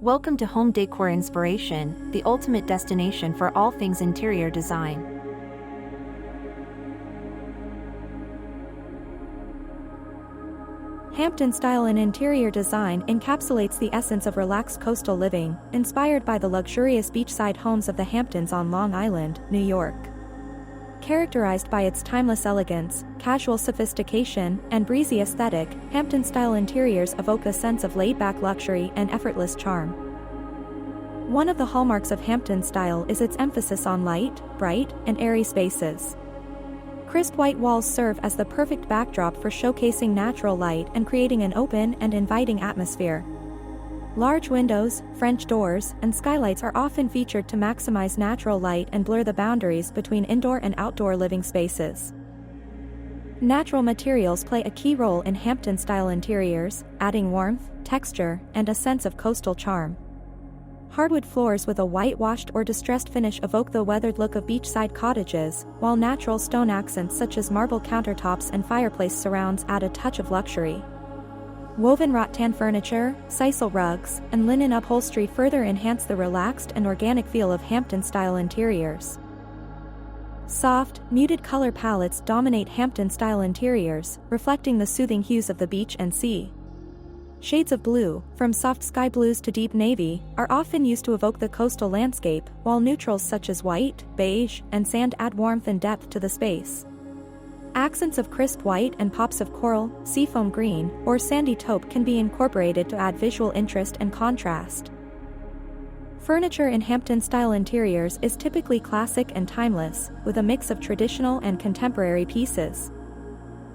Welcome to Home Decor Inspiration, the ultimate destination for all things interior design. Hampton Style Interior design encapsulates the essence of relaxed coastal living, inspired by the luxurious beachside homes of the Hamptons on Long Island, New York. Characterized by its timeless elegance, casual sophistication, and breezy aesthetic, Hampton Style interiors evoke a sense of laid-back luxury and effortless charm. One of the hallmarks of Hampton Style is its emphasis on light, bright, and airy spaces. Crisp white walls serve as the perfect backdrop for showcasing natural light and creating an open and inviting atmosphere. Large windows, French doors, and skylights are often featured to maximize natural light and blur the boundaries between indoor and outdoor living spaces. Natural materials play a key role in Hampton-style interiors, adding warmth, texture, and a sense of coastal charm. Hardwood floors with a whitewashed or distressed finish evoke the weathered look of beachside cottages, while natural stone accents such as marble countertops and fireplace surrounds add a touch of luxury. Woven rattan furniture, sisal rugs, and linen upholstery further enhance the relaxed and organic feel of Hampton-style interiors. Soft, muted color palettes dominate Hampton-style interiors, reflecting the soothing hues of the beach and sea. Shades of blue, from soft sky blues to deep navy, are often used to evoke the coastal landscape, while neutrals such as white, beige, and sand add warmth and depth to the space. Accents of crisp white and pops of coral, seafoam green, or sandy taupe can be incorporated to add visual interest and contrast. Furniture in Hampton-style interiors is typically classic and timeless, with a mix of traditional and contemporary pieces.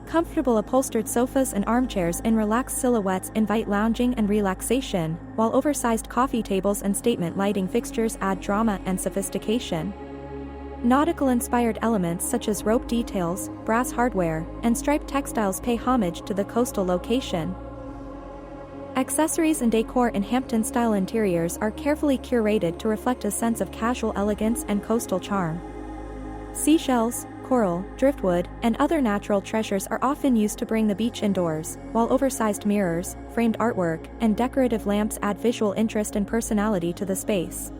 Comfortable upholstered sofas and armchairs in relaxed silhouettes invite lounging and relaxation, while oversized coffee tables and statement lighting fixtures add drama and sophistication. Nautical-inspired elements such as rope details, brass hardware, and striped textiles pay homage to the coastal location. Accessories and decor in Hampton-style interiors are carefully curated to reflect a sense of casual elegance and coastal charm. Seashells, coral, driftwood, and other natural treasures are often used to bring the beach indoors, while oversized mirrors, framed artwork, and decorative lamps add visual interest and personality to the space.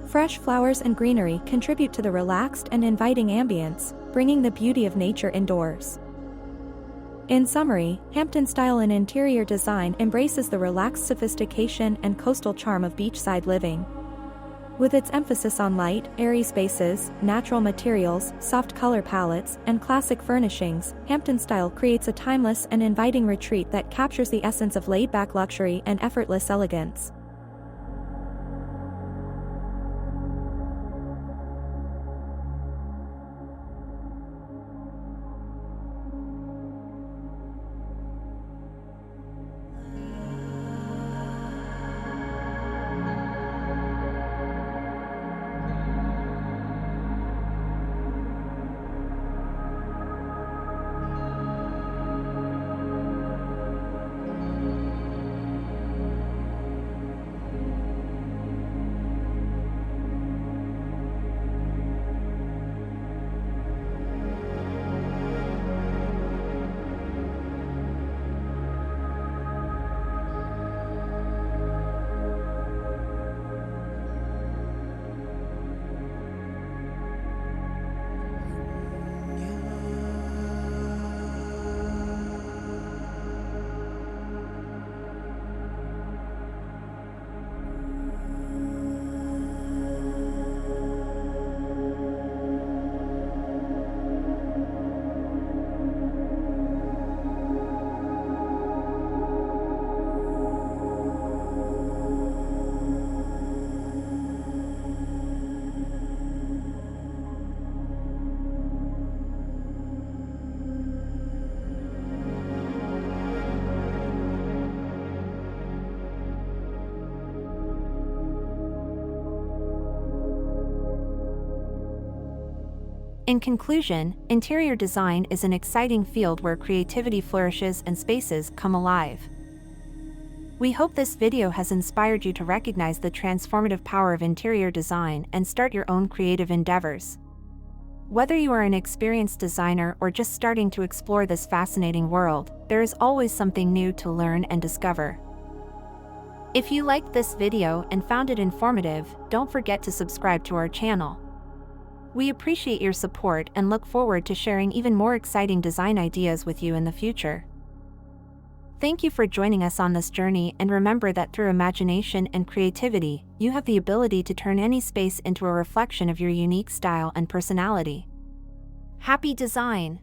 Fresh flowers and greenery contribute to the relaxed and inviting ambience, bringing the beauty of nature indoors. In summary, Hampton-style interior design embraces the relaxed sophistication and coastal charm of beachside living. With its emphasis on light, airy spaces, natural materials, soft color palettes, and classic furnishings, Hampton Style creates a timeless and inviting retreat that captures the essence of laid-back luxury and effortless elegance. In conclusion, interior design is an exciting field where creativity flourishes and spaces come alive. We hope this video has inspired you to recognize the transformative power of interior design and start your own creative endeavors. Whether you are an experienced designer or just starting to explore this fascinating world, there is always something new to learn and discover. If you liked this video and found it informative, don't forget to subscribe to our channel. We appreciate your support and look forward to sharing even more exciting design ideas with you in the future. Thank you for joining us on this journey, and remember that through imagination and creativity, you have the ability to turn any space into a reflection of your unique style and personality. Happy design!